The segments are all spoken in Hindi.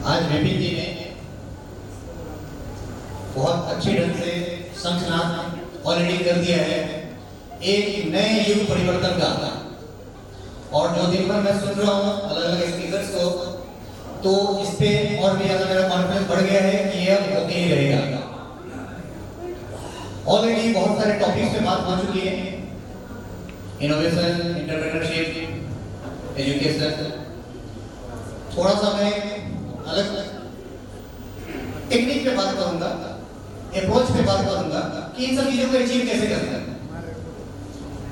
आज विपिन जी ने बहुत अच्छे ढंग से शंखनाद ऑलरेडी कर दिया है एक नए युग परिवर्तन का। और जो दिन भर मैं सुन रहा हूँ अलग अलग स्पीकर्स को, तो इस पे और भी ज्यादा मेरा कॉन्फिडेंस बढ़ गया है कि ये अब होते ही रहेगा। ऑलरेडी बहुत सारे टॉपिक्स पे बात हो चुकी है, इनोवेशन, एंटरप्रेन्योरशिप, एजुकेशन। थोड़ा सा मैं अलग टेक्निक पे बात करूंगा, अप्रोच पे बात करूंगा कि इन सब चीजों को अचीव कैसे करना है।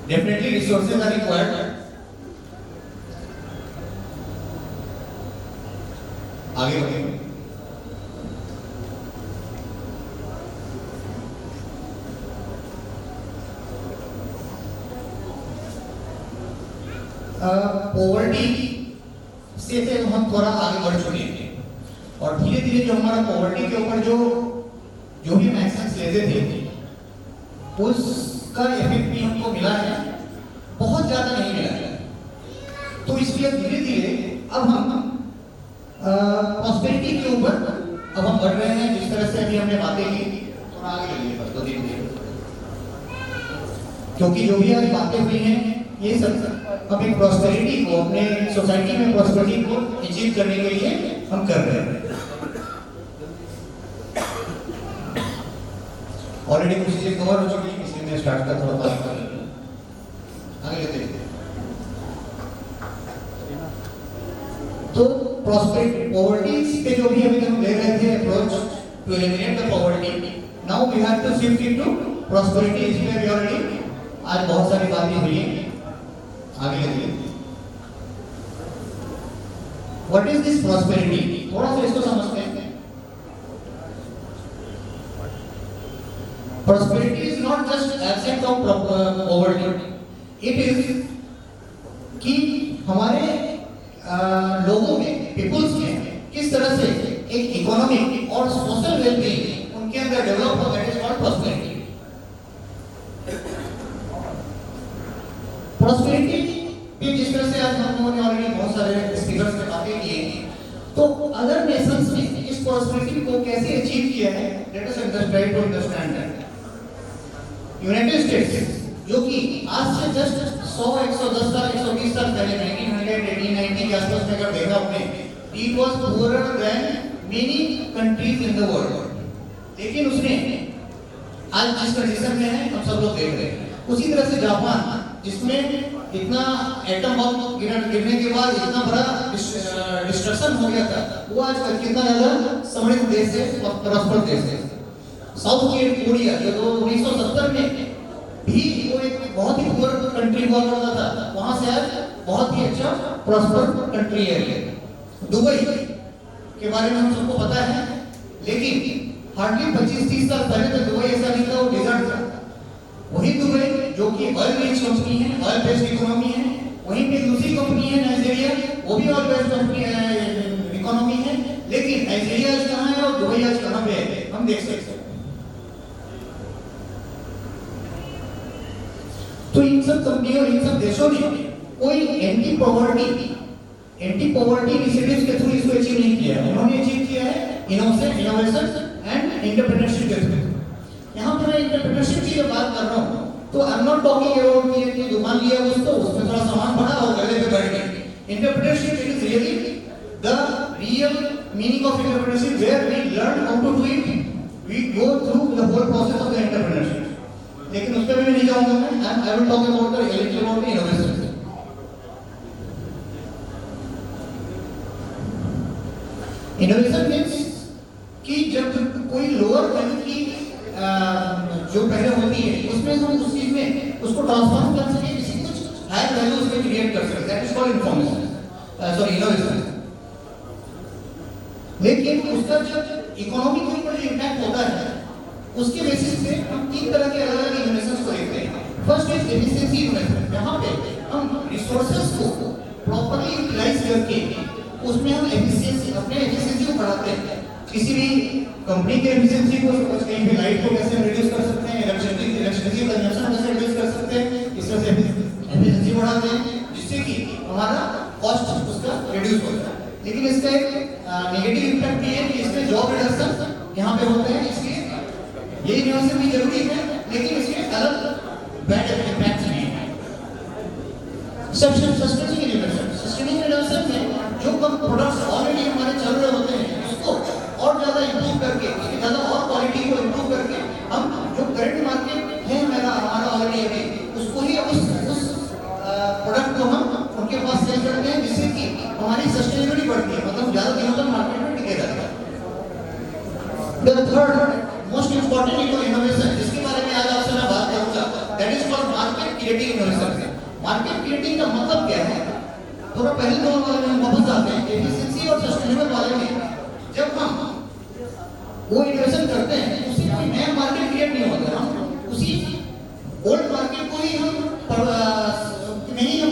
Definitely resources are required. आगे बढ़ेंगे। पॉवर्टी से हम थोड़ा आगे बढ़ चुके हैं और धीरे धीरे जो हमारा पॉवर्टी के ऊपर जो भी हम एक्शंस लेते थे उसका इफेक्ट भी हमको मिला है, बहुत ज्यादा नहीं मिला है। तो इसलिए धीरे धीरे अब हम प्रॉस्पेरिटी के ऊपर अब हम बढ़ रहे हैं। जिस तरह से अभी हमने बातें की, थोड़ा आगे चलिए बस तो धीरे धीरे, क्योंकि जो भी आज बातें हुई हैं ये सब हम एक प्रॉस्पेरिटी को, अपने सोसाइटी में प्रॉस्पेरिटी को अचीव करने के लिए हम कर रहे हैं। ऑलरेडी कुछ चीजें कवर हो चुकी है, इसलिए मैं स्टार्ट कर थोड़ा बात कर लेते हैं, आगे लेते हैं। तो प्रॉस्पेरिटी पॉवर्टी पे जो भी अभी हम ले रहे थे approach to eliminate the poverty, now we have to shift into prosperity. इसमें भी ऑलरेडी आज बहुत सारी बातें हुई हैं, आगे लेते हैं। व्हाट इज दिस प्रॉस्पेरिटी, थोड़ा सा इसको समझते हैं। Prosperity is not just absence of poverty. It is कि हमारे लोगों में, पीपुल्स में किस तरह से एक इकोनॉमिक और सोशल वेलबीइंग उनके अंदर डेवलप हो, that is called prosperity. Prosperity भी जिस तरह से आज हम लोगों ने ऑलरेडी बहुत सारे स्पीकर्स में बातें की हैं, तो अदर नेशंस ने इस प्रॉस्पेरिटी को कैसे अचीव किया है, let us try to understand that. United States जो कि आज से जस्ट 100, 110 साल, 120 साल पहले 1900, 1890 के आसपास में अगर देखा आपने, it was poorer than many countries in the world. लेकिन उसने आज जिस कंडीशन में है हम सब लोग देख रहे हैं, उसी तरह से जापान जिसमें इतना एटम बम गिरने के बाद इतना बड़ा डिस्ट्रक्शन हो गया था, वो आज कितना ज्यादा समृद्ध देश है, प्रॉस्पर देश है। साउथ कोरिया जो 1970 में भी वो एक बहुत ही पुअर कंट्री हुआ करता था, वहां से आज बहुत ही अच्छा प्रॉस्पर कंट्री है। दुबई के बारे में हम सबको पता है, लेकिन हार्डली 25-30 साल पहले तक दुबई ऐसा नहीं था, वो डिजर्ट था। वही दुबई जो कि ऑयल रिच कंपनी है, ऑयल बेस्ड इकोनॉमी है, वहीं पे दूसरी कंपनी है नाइजीरिया, वो भी ऑयल बेस्ड कंपनी इकोनॉमी है। लेकिन नाइजीरिया आज कहाँ है और दुबई आज कहाँ पे है, हम देख सकते हैं। तो इन सब कंपनियों, इन सब देशों ने कोई एंटी पॉवर्टी इनिशिएटिव्स के थ्रू इसको अचीव नहीं किया है। उन्होंने अचीव किया है इनोवेशन एंड एंटरप्रेन्योरशिप के थ्रू। यहाँ पे मैं एंटरप्रेन्योरशिप की जब बात कर रहा हूँ, तो I am not talking about कि दुकान लिया उसको, उसमें थोड़ा सामान बढ़ा और गले पे बैठ गए। Entrepreneurship is really the real meaning of entrepreneurship, where we learn how to do it, we go through the whole process of the entrepreneurship. लेकिन उस पर भी मैं नहीं जाऊंगा, मैं I will talk about the little about the innovation. Innovation means कि जब कोई लोअर वैल्यू की जो पहले होती है उसमें हम उस चीज में उसको ट्रांसफॉर्म कर सके, किसी कुछ हायर वैल्यू उसमें क्रिएट कर सके, दैट इज कॉल्ड इनोवेशन। लेकिन उसका जब इकोनॉमी के ऊपर जो इम्पैक्ट होता है, उसके बेसिस पे हम 3 तरह के अलग अलग इनोवेशंस को देखते हैं। फर्स्ट इज एफिशिएंसी इनोवेशन, जहां पे हम रिसोर्सेज को प्रॉपर्ली यूटिलाइज करके उसमें हम एफिशिएंसी, अपने एफिशिएंसी को बढ़ाते हैं। किसी भी कंपनी के एफिशिएंसी को, सपोज कहीं पे लाइट को कैसे रिड्यूस कर सकते हैं, इलेक्ट्रिसिटी कंजम्पशन कैसे रिड्यूस कर सकते हैं, इस तरह से एफिशिएंसी बढ़ाते हैं जिससे कि हमारा कॉस्ट उसका रिड्यूस होता है। लेकिन इसका एक नेगेटिव इम्पैक्ट ये है कि इसमें जॉब रिडक्शन यहाँ पे होते हैं, इसलिए ये यूनिवर्सल भी जरूरी है, लेकिन इसके अलग बैड इम्पैक्ट नहीं है। सस्टेनिंग यूनिवर्सल में जो कम प्रोडक्ट्स ऑलरेडी हमारे चल रहे होते हैं उसको और ज्यादा इंप्रूव करके, उसकी ज्यादा और क्वालिटी को इंप्रूव करके हम जो करंट मार्केट है हमारा ऑलरेडी अभी, उसको ही उस प्रोडक्ट को हम उनके पास सेल करते हैं, जिससे कि हमारी सस्टेनेबिलिटी बढ़ती है, मतलब ज्यादा दिनों तक मार्केट में टिके रहता है। The third most important innovation जिसके बारे में आज आपसे मैं बात करूंगा, that is called market creating innovation. Market creating का मतलब क्या है? थोड़ा पहले दोनों वाले में वापस आते हैं, एफिशिएंसी और सस्टेनेबल वाले में। जब हम वो इनोवेशन करते हैं उससे कोई नया मार्केट क्रिएट नहीं होता, हम उसी ओल्ड मार्केट को ही हम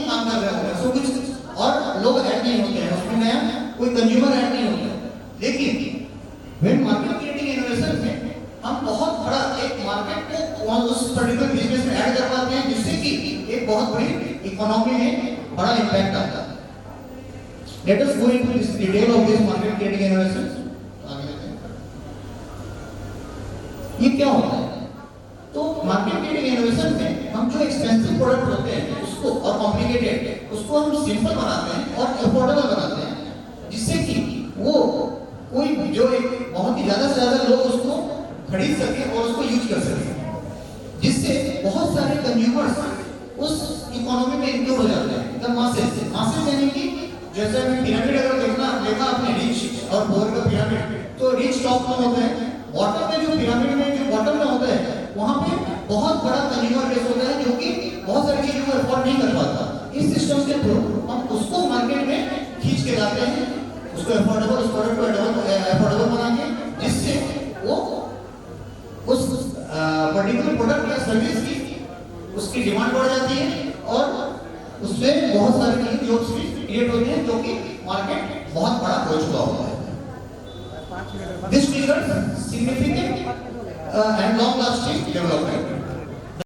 काम कर रहे होते हैं, सो कुछ और लोग ऐड नहीं होते हैं उसमें, नया कोई कंज्यूमर ऐड नहीं होता है। लेकिन व्हेन मार्केट क्रिएटिंग इनोवेशन में हम बहुत बड़ा एक मार्केट को उस पर्टिकुलर बिजनेस में ऐड कर पाते हैं, जिससे कि एक बहुत बड़ी इकोनॉमी में बड़ा इम्पैक्ट आता है। Let us go into this detail of this market creating innovation. ये क्या होता है? तो मार्केट क्रिएटिंग इनोवेशन में हम जो एक्सपेंसिव प्रोडक्ट होते हैं उसको और कॉम्प्लिकेटेड उसको हम सिंपल बनाते हैं और अफोर्डेबल बनाते हैं, जिससे कि वो कोई जो एक बहुत ही ज्यादा से ज्यादा लोग उसको खरीद सके और उसको यूज कर सके, जिससे बहुत सारे कंज्यूमर्स उस इकोनॉमी में इंक्लूड हो जाते हैं। द मासेस यानी कि जैसे में पिरामिड अगर देखा आपने रिच और पुअर का पिरामिड, तो रिच टॉप में होते हैं, बॉटम में जो पिरामिड में जो बॉटम में होता है वहां पे बहुत बड़ा कंज्यूमर बेस होता है जो कि बहुत सारी चीजों को अफोर्ड नहीं कर पाता। इस सिस्टम के थ्रू हम उसको मार्केट में खींच के लाते हैं, उसको अफोर्डेबल, उस प्रोडक्ट को अफोर्डेबल बना के, जिससे वो उस पर्टिकुलर प्रोडक्ट या सर्विस की उसकी डिमांड बढ़ जाती है और उससे बहुत सारे जॉब्स भी क्रिएट होते हैं, जो कि मार्केट बहुत बड़ा हो चुका होता है। This triggers significant and long-lasting development.